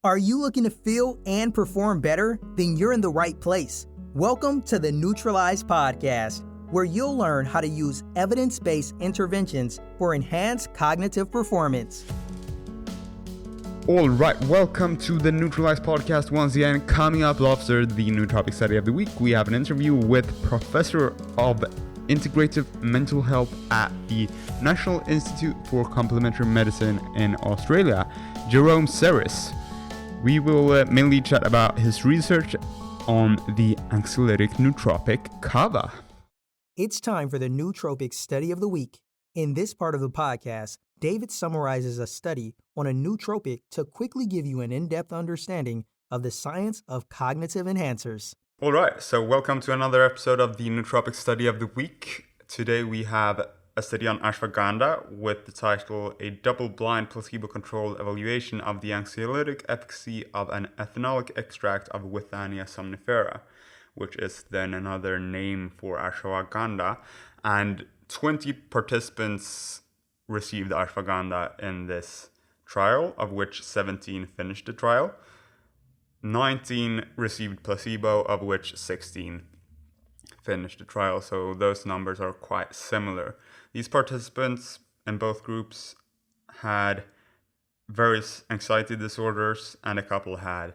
Are you looking to feel and perform better? Then you're in the right place. Welcome to the Neutralize Podcast, where you'll learn how to use evidence-based interventions for enhanced cognitive performance. All right, welcome to the Neutralize Podcast once again. Coming up after the Nootropic study of the week, we have an interview with Professor of Integrative Mental Health at the National Institute for Complementary Medicine in Australia, Jerome Sarris. We will mainly chat about his research on the anxiolytic nootropic Kava. It's time for the Nootropic study of the week. In this part of the podcast, David summarizes a study on a nootropic to quickly give you an in-depth understanding of the science of cognitive enhancers. All right, so welcome to another episode of the Nootropic study of the week. Today we have a study on Ashwagandha with the title A Double-Blind Placebo-Controlled Evaluation of the Anxiolytic Efficacy of an Ethanolic Extract of Withania somnifera, which is then another name for Ashwagandha. And 20 participants received Ashwagandha in this trial, of which 17 finished the trial. 19 received placebo, of which 16 finished the trial, so those numbers are quite similar. These participants in both groups had various anxiety disorders, and a couple had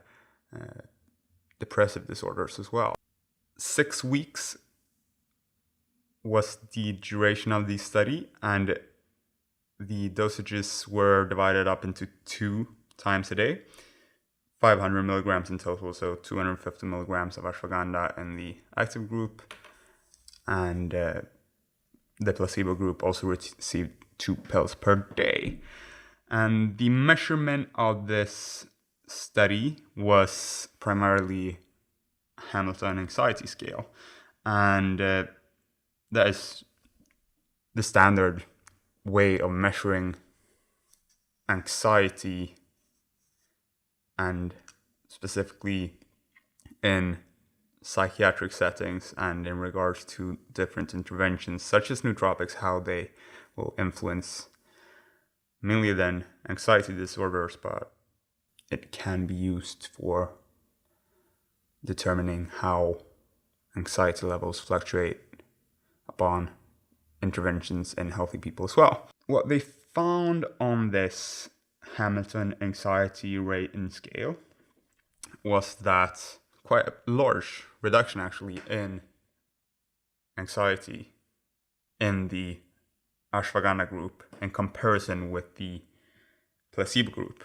depressive disorders as well. 6 weeks was the duration of the study, and the dosages were divided up into 2 times a day, 500 milligrams in total, so 250 milligrams of Ashwagandha in the active group, and the placebo group also received 2 pills per day. And the measurement of this study was primarily Hamilton Anxiety Scale, and that is the standard way of measuring anxiety, and specifically in psychiatric settings and in regards to different interventions such as nootropics, how they will influence mainly then anxiety disorders, but it can be used for determining how anxiety levels fluctuate upon interventions in healthy people as well. What they found on this Hamilton Anxiety Rating Scale was that quite a large reduction actually in anxiety in the Ashwagandha group in comparison with the placebo group.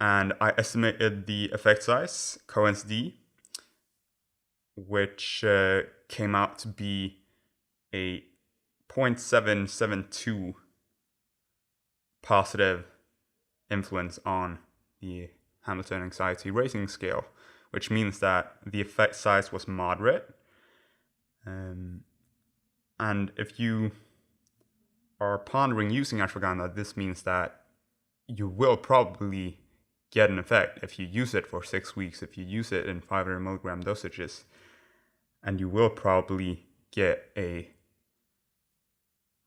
And I estimated the effect size, Cohen's d, which came out to be a 0.772 positive influence on the Hamilton Anxiety Rating Scale, which means that the effect size was moderate. And if you are pondering using Ashwagandha, this means that you will probably get an effect if you use it for 6 weeks, if you use it in 500 milligram dosages, and you will probably get a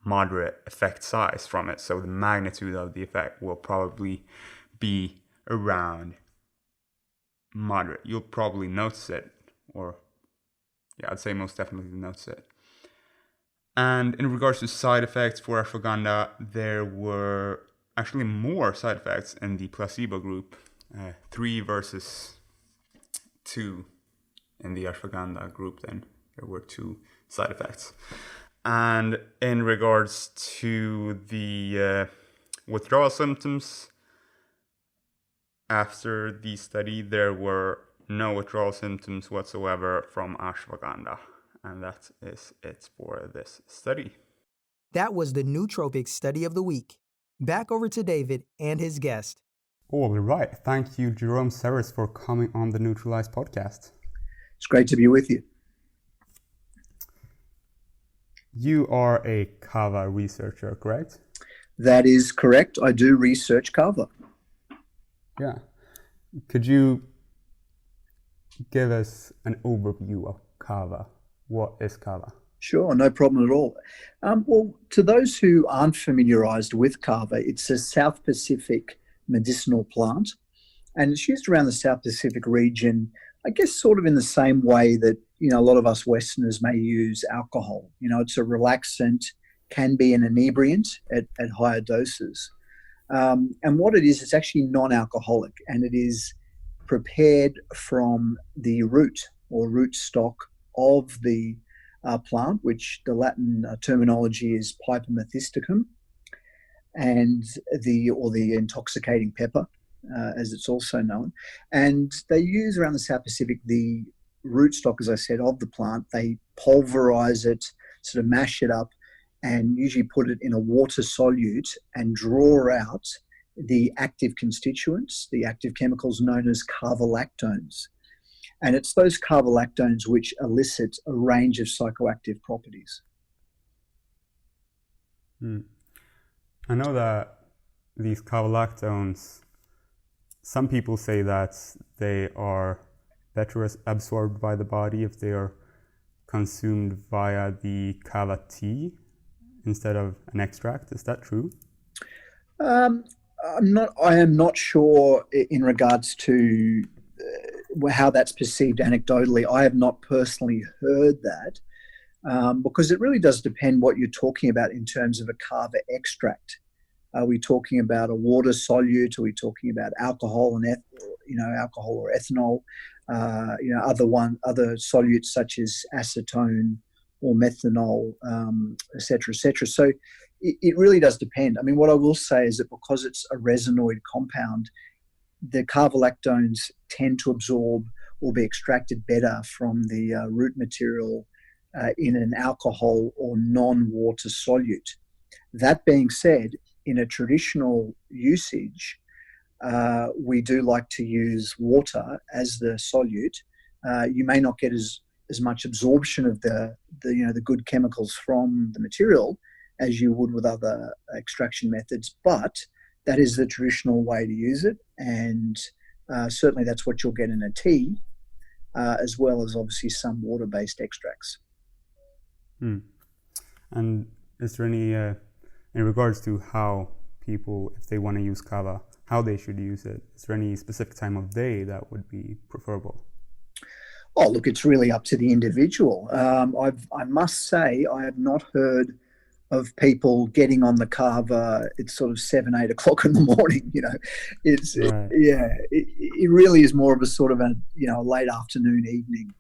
moderate effect size from it. So the magnitude of the effect will probably be around moderate. You'll probably notice it, or I'd say most definitely notice it. And in regards to side effects for Ashwagandha, there were actually more side effects in the placebo group, 3 versus 2 in the Ashwagandha group. Then there were 2 side effects. And in regards to the withdrawal symptoms, after the study, there were no withdrawal symptoms whatsoever from Ashwagandha. And that is it for this study. That was the Nootropic study of the week. Back over to David and his guest. All right. Thank you, Jerome Sarris, for coming on the Neutralize podcast. It's great to be with you. You are a Kava researcher, correct? That is correct. I do research Kava. Yeah. Could you give us an overview of Kava? What is Kava? Sure, no problem at all. Well, to those who aren't familiarized with Kava, it's a South Pacific medicinal plant. And it's used around the South Pacific region, I guess sort of in the same way that, a lot of us Westerners may use alcohol. It's a relaxant, can be an inebriant at higher doses. And what it is, it's actually non-alcoholic, and it is prepared from the root or root stock of the plant, which the Latin terminology is Piper methysticum, and the intoxicating pepper, as it's also known. And they use around the South Pacific the rootstock, as I said, of the plant. They pulverize it, sort of mash it up, and usually put it in a water solute and draw out the active constituents, the active chemicals known as carbolactones. And it's those carbolactones which elicit a range of psychoactive properties. I know that these carbolactones, some people say that they are better absorbed by the body if they are consumed via the kava tea instead of an extract. Is that true? I am not sure in regards to how that's perceived anecdotally. I have not personally heard that, because it really does depend what you're talking about in terms of a kava extract. Are we talking about a water solute? Are we talking about alcohol and alcohol or ethanol? Other solutes such as acetone or methanol, et cetera, et cetera. So it really does depend. I mean, what I will say is that because it's a resinoid compound, the carbolactones tend to absorb or be extracted better from the root material in an alcohol or non-water solute. That being said, in a traditional usage, we do like to use water as the solute. You may not get as much absorption of the good chemicals from the material as you would with other extraction methods, but that is the traditional way to use it, and certainly that's what you'll get in a tea, as well as obviously some water-based extracts. And is there any, in regards to how people, if they want to use kava, how they should use it, is there any specific time of day that would be preferable? Oh, look, it's really up to the individual. I must say, I have not heard of people getting on the kava. It's sort of 7, 8 o'clock in the morning. It's right. It really is more of a sort of a late afternoon, evening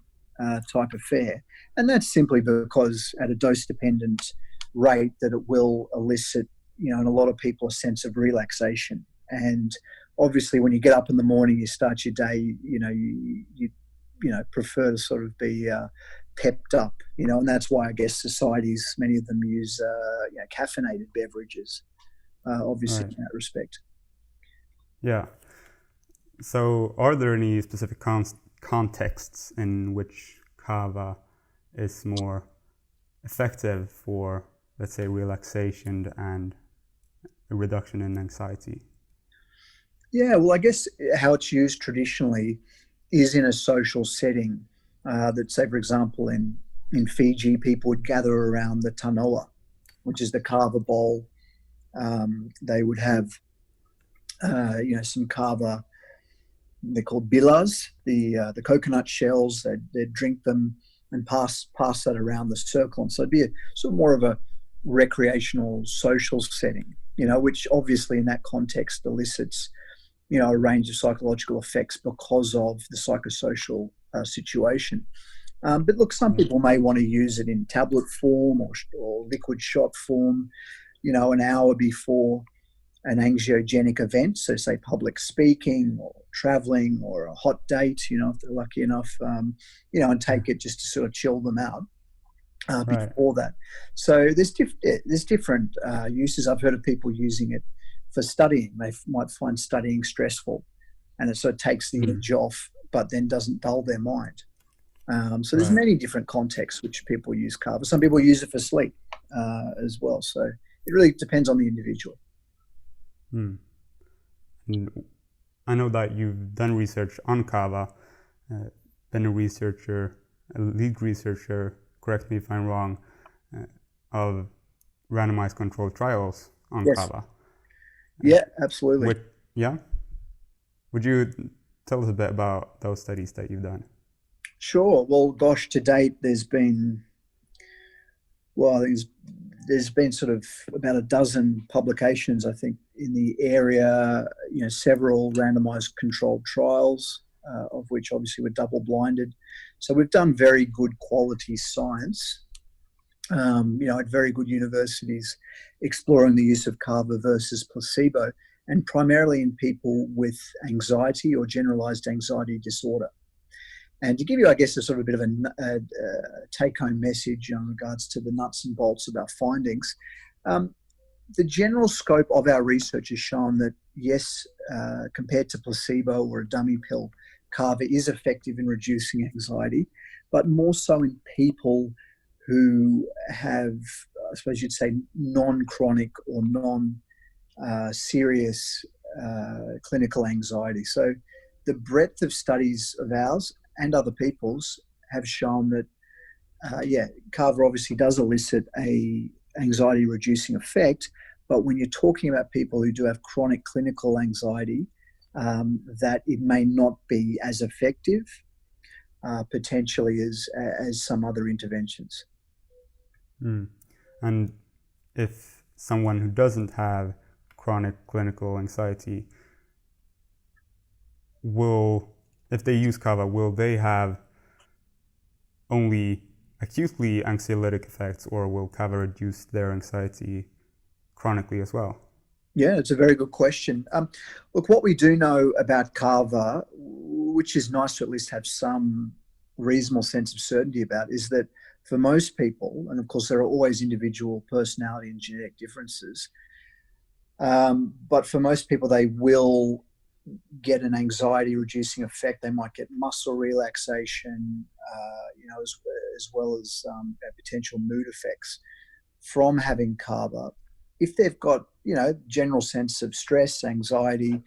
type affair, and that's simply because at a dose-dependent rate that it will elicit, in a lot of people, a sense of relaxation. And obviously, when you get up in the morning, you start your day. You prefer to sort of be pepped up, and that's why I guess societies, many of them use caffeinated beverages, obviously, right. in that respect. Yeah. So are there any specific contexts in which kava is more effective for, let's say, relaxation and a reduction in anxiety? Yeah, well, I guess how it's used traditionally is in a social setting. That, say, for example, in Fiji, people would gather around the tanoa, which is the kava bowl. They would have, some kava. They're called bilas, the coconut shells. They'd drink them and pass that around the circle, and so it'd be sort of more of a recreational social setting, which obviously in that context elicits a range of psychological effects because of the psychosocial situation. But look, some people may want to use it in tablet form or liquid shot form, an hour before an anxiogenic event. So say public speaking or traveling or a hot date, if they're lucky enough, and take it just to sort of chill them out before that. So there's different uses. I've heard of people using it for studying. They might find studying stressful, and it sort of takes the edge off, but then doesn't dull their mind. So there's many different contexts which people use kava. Some people use it for sleep as well. So it really depends on the individual. And I know that you've done research on kava, been a lead researcher, correct me if I'm wrong, of randomized controlled trials on kava. Yeah, absolutely. Would you tell us a bit about those studies that you've done? Sure. Well, gosh, to date, there's been sort of about a dozen publications, I think, in the area, several randomized controlled trials, of which obviously were double blinded. So we've done very good quality science, at very good universities, exploring the use of kava versus placebo, and primarily in people with anxiety or generalized anxiety disorder. And to give you, I guess, a sort of a bit of a take-home message in regards to the nuts and bolts of our findings, the general scope of our research has shown that, yes, compared to placebo or a dummy pill, kava is effective in reducing anxiety, but more so in people who have, I suppose you'd say, non-chronic or non-serious clinical anxiety. So the breadth of studies of ours and other people's have shown that, kava obviously does elicit a anxiety reducing effect, but when you're talking about people who do have chronic clinical anxiety, that it may not be as effective potentially as some other interventions. And if someone who doesn't have chronic clinical anxiety if they use kava, will they have only acutely anxiolytic effects, or will kava reduce their anxiety chronically as well? Yeah, it's a very good question. Look, what we do know about kava, which is nice to at least have some reasonable sense of certainty about, is that for most people, and of course there are always individual personality and genetic differences, but for most people they will get an anxiety reducing effect. They might get muscle relaxation, as well as potential mood effects from having kava. If they've got, general sense of stress, anxiety,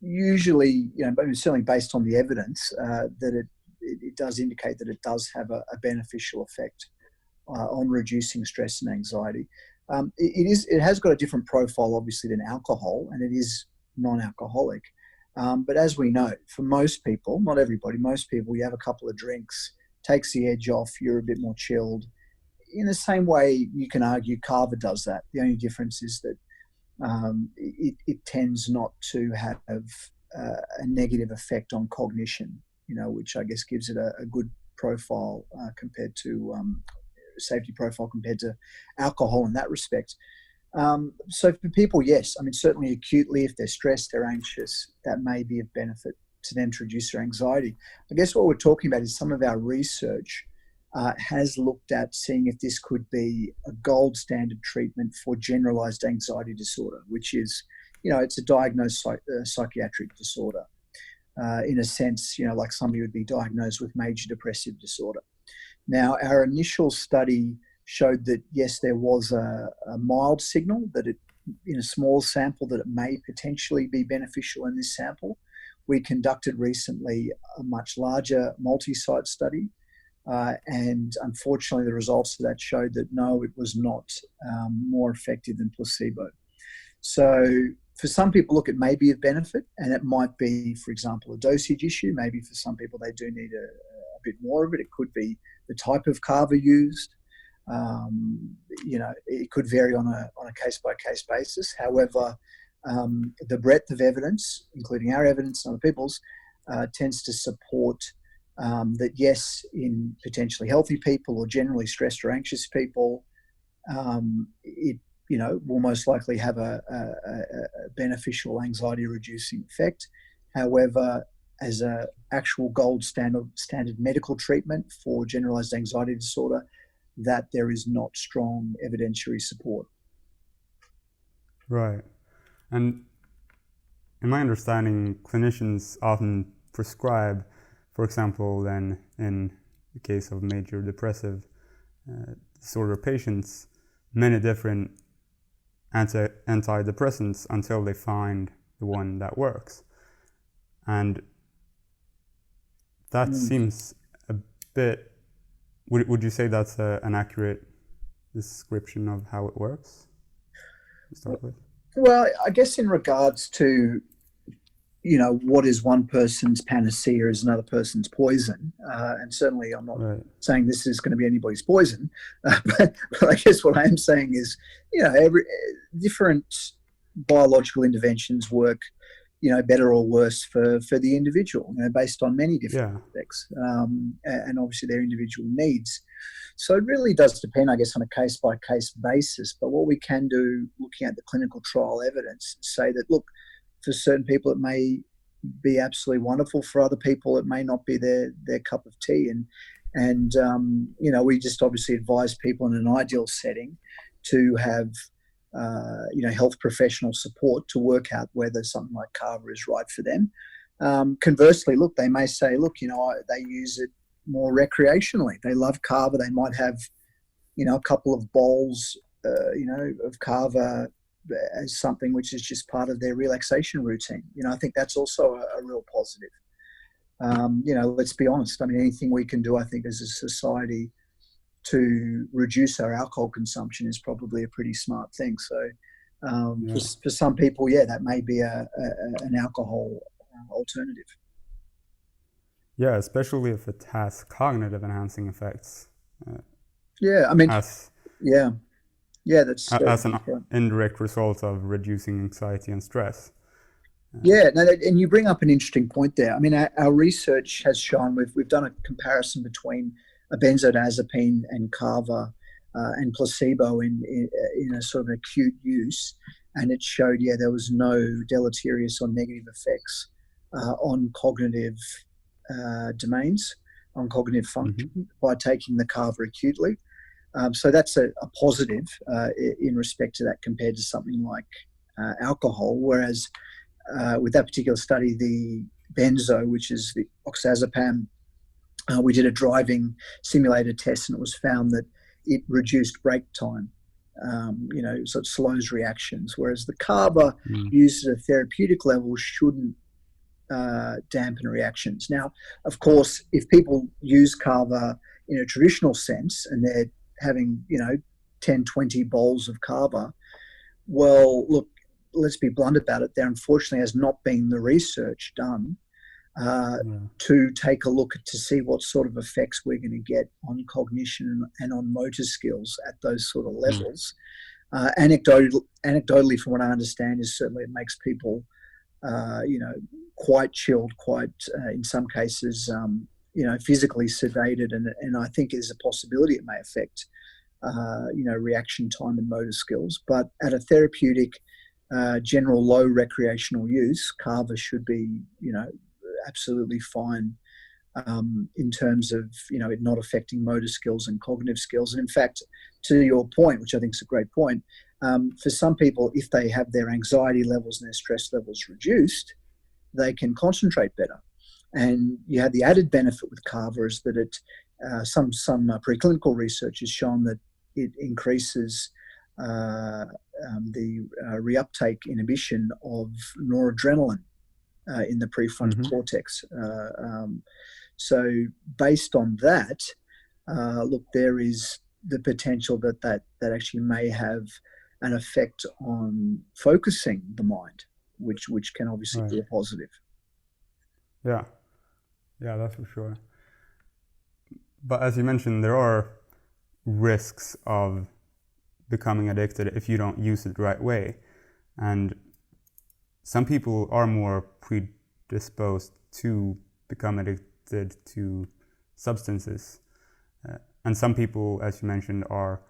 usually, certainly based on the evidence, that it does indicate that it does have a beneficial effect on reducing stress and anxiety. It has got a different profile, obviously, than alcohol, and it is non-alcoholic. But as we know, for most people, not everybody, most people, you have a couple of drinks, takes the edge off, you're a bit more chilled. In the same way, you can argue kava does that. The only difference is that it tends not to have a negative effect on cognition, which I guess gives it a good profile compared to safety profile compared to alcohol in that respect. So for people, yes, certainly acutely, if they're stressed, they're anxious, that may be of benefit to them to reduce their anxiety. I guess what we're talking about is some of our research has looked at seeing if this could be a gold standard treatment for generalized anxiety disorder, which is, it's a diagnosed psychiatric disorder. In a sense, like somebody would be diagnosed with major depressive disorder. Now, our initial study showed that, yes, there was a mild signal that in a small sample, that it may potentially be beneficial in this sample. We conducted recently a much larger multi-site study, and unfortunately the results of that showed that no, it was not more effective than placebo. So for some people, look, it may be of benefit, and it might be, for example, a dosage issue. Maybe for some people they do need a bit more of it. It could be the type of kava used. It could vary on a case-by-case basis. However, the breadth of evidence, including our evidence and other people's, tends to support that, yes, in potentially healthy people or generally stressed or anxious people, it will most likely have a beneficial anxiety-reducing effect. However, as an actual gold standard medical treatment for generalized anxiety disorder, that there is not strong evidentiary support. Right. And in my understanding, clinicians often prescribe, for example, then in the case of major depressive disorder patients, many different antidepressants until they find the one that works. And that seems a bit, would you say that's an accurate description of how it works to start with? Well, I guess in regards to, what is one person's panacea is another person's poison. And certainly I'm not saying this is going to be anybody's poison. But I guess what I am saying is, every different biological interventions work, better or worse for the individual, based on many different aspects, and obviously their individual needs. So it really does depend, I guess, on a case-by-case basis. But what we can do, looking at the clinical trial evidence, say that, look, for certain people it may be absolutely wonderful. For other people, it may not be their cup of tea. And we just obviously advise people in an ideal setting to have health professional support to work out whether something like Kava is right for them. Conversely, look, they may say, look, they use it more recreationally. They love Kava. They might have, a couple of bowls, of Kava as something which is just part of their relaxation routine. I think that's also a real positive. Let's be honest. I mean, anything we can do, I think, as a society to reduce our alcohol consumption is probably a pretty smart thing. So for some people, that may be an alcohol alternative. Yeah, especially if it has cognitive enhancing effects. That's as an indirect result of reducing anxiety and stress. And you bring up an interesting point there. I mean, our research has shown, we've done a comparison between a benzodiazepine and Kava and placebo in a sort of acute use, and it showed there was no deleterious or negative effects on cognitive domains, on cognitive function by taking the Kava acutely. So that's a positive in respect to that, compared to something like alcohol. Whereas with that particular study, the benzo, which is the oxazepam, we did a driving simulator test, and it was found that it reduced brake time. So it slows reactions. Whereas the Kava used at a therapeutic level shouldn't dampen reactions. Now, of course, if people use Kava in a traditional sense and they're having 10, 20 bowls of Kava, well, look, let's be blunt about it. There unfortunately has not been the research done to take a look to see what sort of effects we're going to get on cognition and on motor skills at those sort of levels. Anecdotally, from what I understand, is certainly it makes people quite chilled, quite in some cases physically sedated, and I think there's a possibility it may affect reaction time and motor skills. But at a therapeutic, general low recreational use, Kava should be absolutely fine in terms of it not affecting motor skills and cognitive skills. And in fact, to your point, which I think is a great point, for some people, if they have their anxiety levels and their stress levels reduced, they can concentrate better. And you have the added benefit with Kava is that it some preclinical research has shown that it increases the reuptake inhibition of noradrenaline in the prefrontal cortex. So based on that, look, there is the potential that actually may have an effect on focusing the mind, which can obviously be a positive. Yeah, that's for sure. But as you mentioned, there are risks of becoming addicted if you don't use it the right way. And some people are more predisposed to become addicted to substances. And some people, as you mentioned, are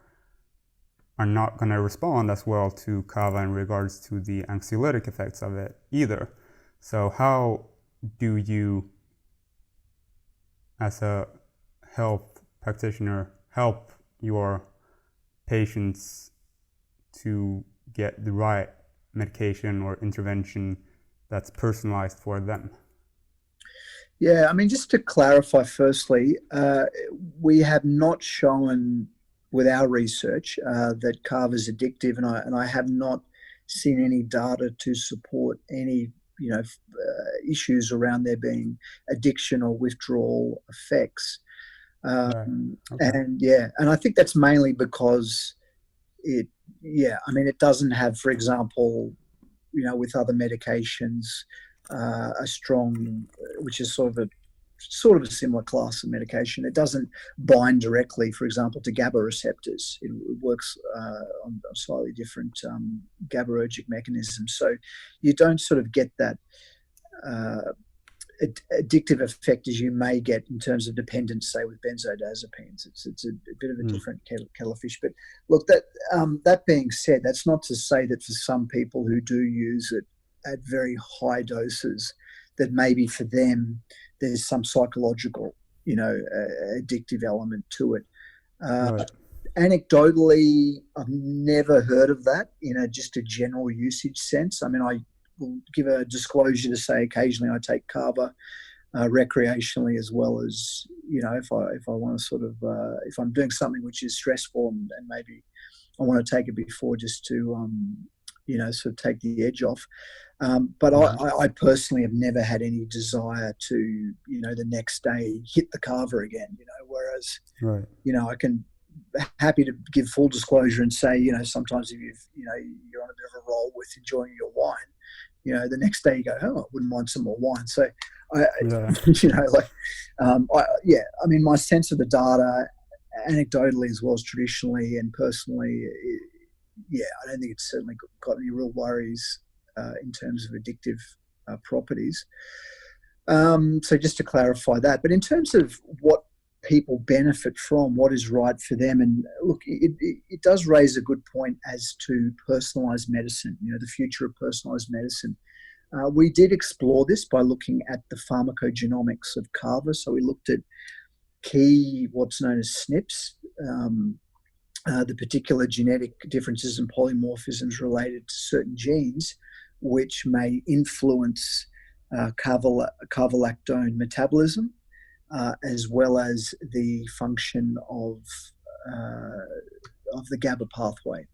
not going to respond as well to Kava in regards to the anxiolytic effects of it either. So how do you, as a health practitioner, help your patients to get the right medication or intervention that's personalized for them? Yeah, I mean, just to clarify firstly, we have not shown with our research that Kava is addictive, and I have not seen any data to support any issues around there being addiction or withdrawal effects. And I think that's mainly because it doesn't have, for example, with other medications, a strong, which is sort of a similar class of medication. It doesn't bind directly, for example, to GABA receptors. It works on a slightly different GABAergic mechanism. So you don't sort of get that addictive effect as you may get in terms of dependence, say, with benzodiazepines. It's a bit of a different kettle of fish. But look, that being said, that's not to say that for some people who do use it at very high doses, that maybe for them there's some psychological, addictive element to it. Right. Anecdotally, I've never heard of that in just a general usage sense. I mean, I will give a disclosure to say occasionally I take Kava recreationally, as well as, if I want to sort of, if I'm doing something which is stressful and maybe I want to take it before, just to, sort of take the edge off. But I personally have never had any desire to, the next day hit the Kava again, whereas, I can happy to give full disclosure and say, sometimes if you're on a bit of a roll with enjoying your wine, the next day you go, oh, I wouldn't mind some more wine. So, I mean, my sense of the data, anecdotally as well as traditionally and personally, I don't think it's certainly got any real worries in terms of addictive properties. So just to clarify that, but in terms of what people benefit from, what is right for them, and look, it does raise a good point as to personalized medicine, the future of personalized medicine. We did explore this by looking at the pharmacogenomics of Kava. So we looked at key, what's known as SNPs, the particular genetic differences and polymorphisms related to certain genes, which may influence cavalactone metabolism, as well as the function of the GABA pathway.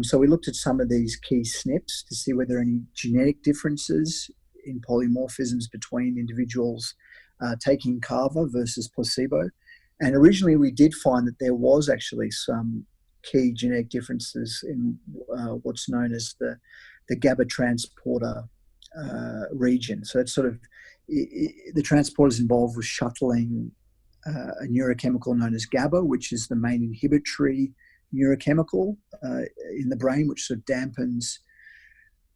So we looked at some of these key SNPs to see whether any genetic differences in polymorphisms between individuals taking Kava versus placebo. And originally we did find that there was actually some key genetic differences in what's known as the GABA transporter region. So it's sort of, the transporters involved with shuttling a neurochemical known as GABA, which is the main inhibitory neurochemical in the brain, which sort of dampens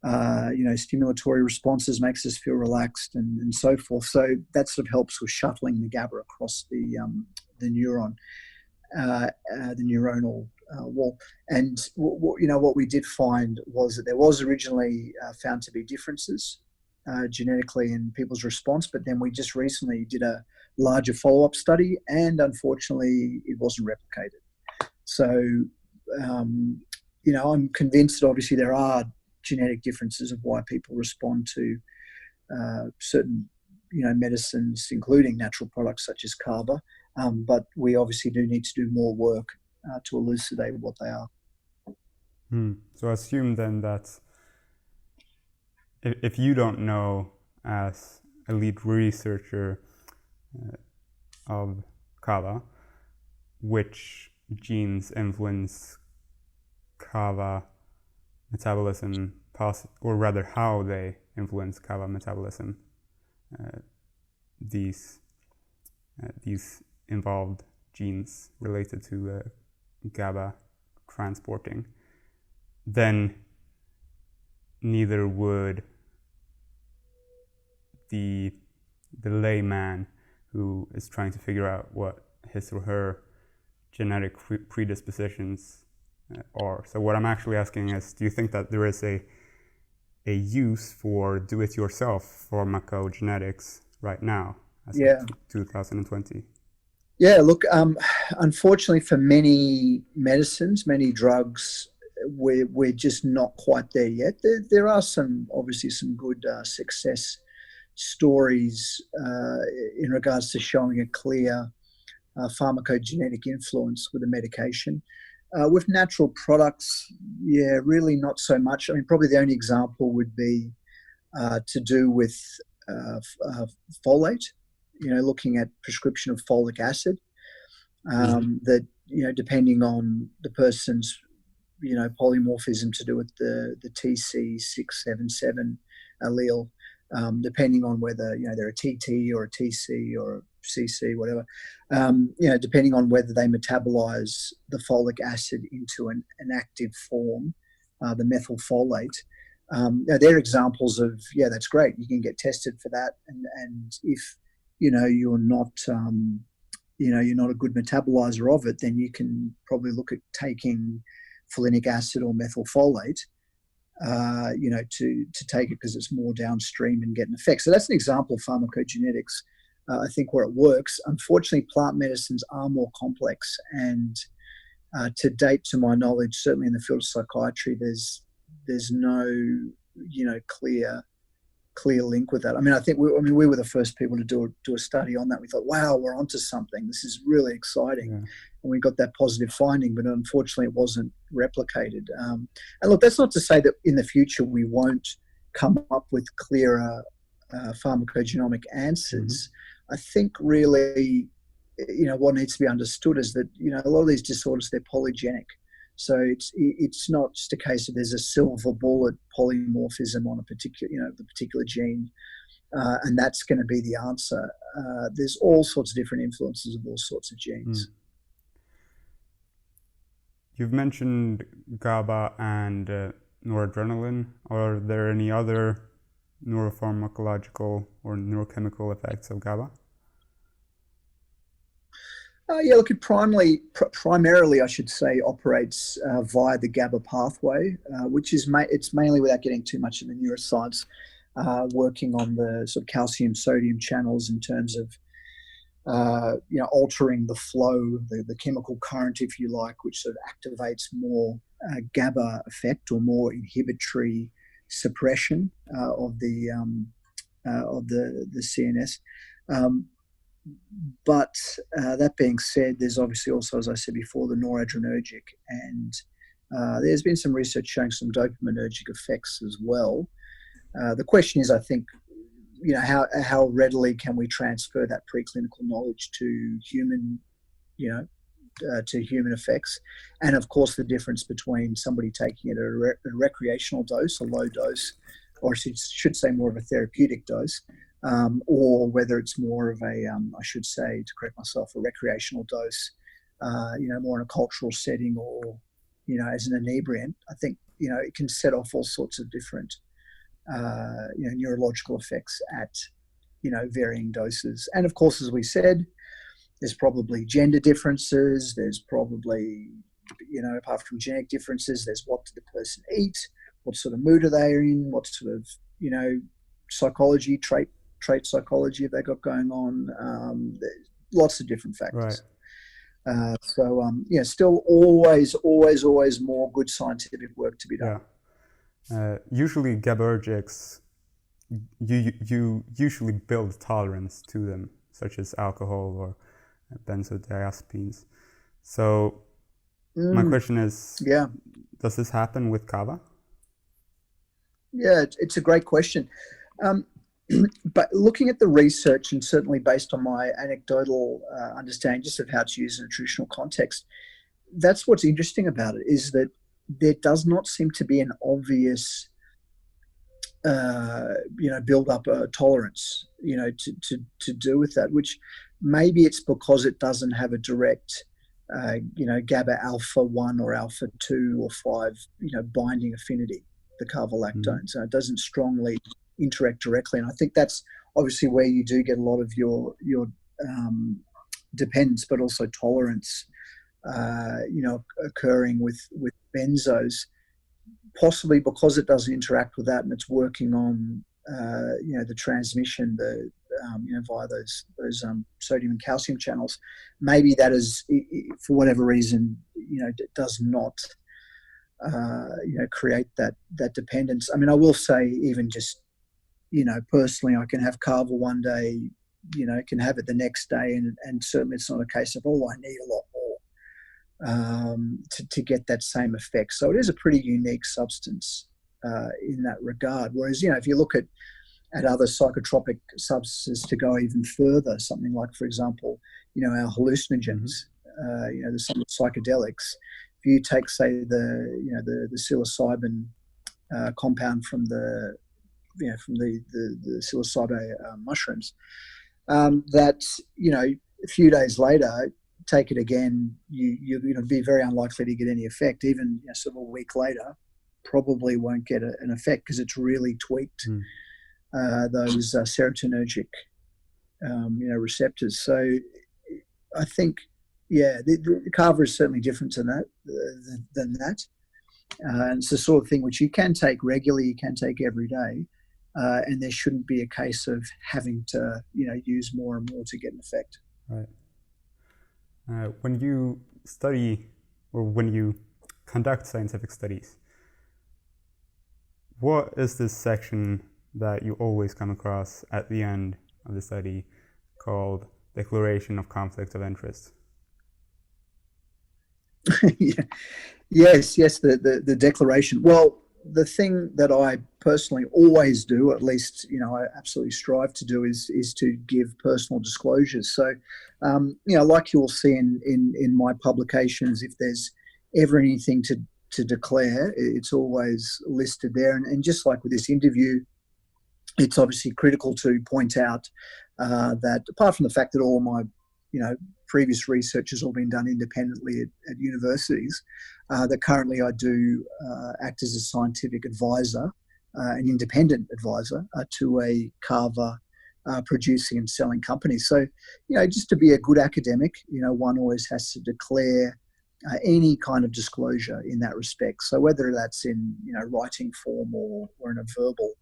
stimulatory responses, makes us feel relaxed and so forth. So that sort of helps with shuttling the GABA across the neuron, the neuronal wall. And what we did find was that there was originally found to be differences genetically in people's response, but then we just recently did a larger follow-up study, and unfortunately it wasn't replicated. So I'm convinced that obviously there are genetic differences of why people respond to certain medicines, including natural products such as Kava, but we obviously do need to do more work to elucidate what they are. So I assume then that if you don't know, as a lead researcher of Kava, which genes influence Kava metabolism, or rather how they influence Kava metabolism, these involved genes related to GABA transporting, then neither would the layman who is trying to figure out what his or her genetic predispositions are. So what I'm actually asking is, do you think that there is a use for do-it-yourself pharmacogenetics right now, as of 2020? Yeah, look, unfortunately for many medicines, many drugs, we're just not quite there yet. There are obviously some good success stories in regards to showing a clear pharmacogenetic influence with a medication. With natural products, really not so much. I mean, probably the only example would be to do with folate, looking at prescription of folic acid, that, depending on the person's, polymorphism to do with the TC677 allele, depending on whether they're a TT or a TC or a CC, whatever. Depending on whether they metabolize the folic acid into an active form, the methylfolate. They're examples of that's great. You can get tested for that, and if you're not you're not a good metabolizer of it, then you can probably look at taking folinic acid or methylfolate, to take it because it's more downstream and get an effect. So that's an example of pharmacogenetics, I think, where it works. Unfortunately, plant medicines are more complex, and to date, to my knowledge, certainly in the field of psychiatry, there's no clear link with that. I mean, I think we were the first people to do a study on that. We thought, wow, we're onto something. This is really exciting. Yeah. And we got that positive finding, but unfortunately it wasn't replicated. And look, that's not to say that in the future we won't come up with clearer pharmacogenomic answers. Mm-hmm. I think really, what needs to be understood is that, a lot of these disorders, they're polygenic. So it's not just a case of there's a silver bullet polymorphism on a particular gene, and that's going to be the answer. There's all sorts of different influences of all sorts of genes. You've mentioned GABA and noradrenaline. Are there any other neuropharmacological or neurochemical effects of GABA? Look, it primarily, I should say, operates via the GABA pathway, which is it's mainly, without getting too much in the neuroscience, working on the sort of calcium-sodium channels in terms of altering the flow, the chemical current, if you like, which sort of activates more GABA effect or more inhibitory suppression of the CNS. But that being said, there's obviously also, as I said before, the noradrenergic, and there's been some research showing some dopaminergic effects as well. The question is, I think, how readily can we transfer that preclinical knowledge to human, to human effects, and of course the difference between somebody taking it at a recreational dose, a low dose, or I should say more of a therapeutic dose. Or whether it's more of a, I should say, to correct myself, a recreational dose, more in a cultural setting, or, as an inebriant. I think, it can set off all sorts of different, neurological effects at, varying doses. And of course, as we said, there's probably gender differences. There's probably, apart from genetic differences, there's what did the person eat? What sort of mood are they in? What sort of, psychology, trait psychology have they got going on? Lots of different factors. Right. Still always more good scientific work to be done. Yeah. Usually GABAergics, you usually build tolerance to them, such as alcohol or benzodiazepines. So my question is, does this happen with Kava? Yeah, it's a great question. But looking at the research, and certainly based on my anecdotal understanding just of how it's used in a traditional context, that's what's interesting about it, is that there does not seem to be an obvious, build up a tolerance, to do with that, which maybe it's because it doesn't have a direct, GABA alpha 1 or alpha 2 or 5, binding affinity, the carbolactone. So it doesn't strongly interact directly, and I think that's obviously where you do get a lot of your dependence, but also tolerance, occurring with benzos, possibly because it doesn't interact with that, and it's working on the transmission, via those sodium and calcium channels. Maybe that is, for whatever reason, does not create that dependence. I mean, I will say, even just personally, I can have Kava one day, can have it the next day, and certainly it's not a case of, I need a lot more to get that same effect. So it is a pretty unique substance in that regard. Whereas, if you look at other psychotropic substances to go even further, something like, for example, our hallucinogens, some of the psychedelics. If you take, say, the psilocybin compound from the from the psilocybe mushrooms, that a few days later, take it again, you're going to be very unlikely to get any effect. Even sort of a week later, probably won't get an effect because it's really tweaked those serotonergic receptors. So I think, the Kava is certainly different than that. And it's the sort of thing which you can take regularly, you can take every day, and there shouldn't be a case of having to, use more and more to get an effect. Right. When you study or when you conduct scientific studies, what is this section that you always come across at the end of the study called Declaration of Conflict of Interest? Yes, the declaration. Well, the thing that I personally always do, at least I absolutely strive to do, is to give personal disclosures. So, like you will see in my publications, if there's ever anything to declare, it's always listed there. And just like with this interview, it's obviously critical to point out that apart from the fact that all my previous research has all been done independently at universities, that currently I do act as a scientific advisor, an independent advisor to a Kava producing and selling company. So, just to be a good academic, one always has to declare any kind of disclosure in that respect. So whether that's in writing form or in a verbal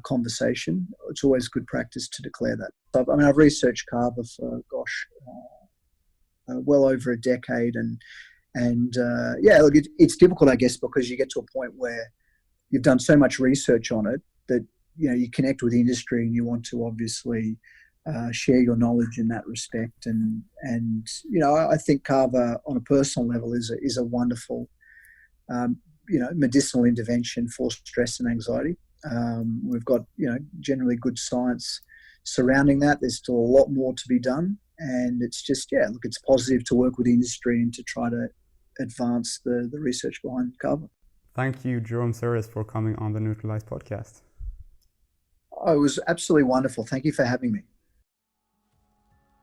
conversation, it's always good practice to declare that. I've researched Kava for well over a decade, and look, it's difficult, I guess, because you get to a point where you've done so much research on it that you connect with the industry and you want to obviously share your knowledge in that respect. And I think Kava on a personal level is a wonderful medicinal intervention for stress and anxiety. We've got generally good science surrounding that. There's still a lot more to be done, and it's just it's positive to work with the industry and to try to advance the research behind Kava. Thank you, Jerome Sarris, for coming on the Neutralized podcast. Oh, it was absolutely wonderful. Thank you for having me.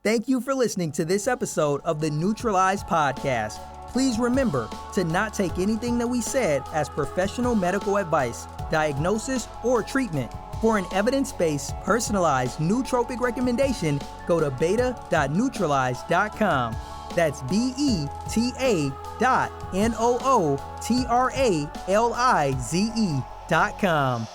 Thank you for listening to this episode of the Neutralized podcast. Please remember to not take anything that we said as professional medical advice, diagnosis, or treatment. For an evidence-based, personalized nootropic recommendation, go to beta.neutralize.com. That's beta.nootralize.com.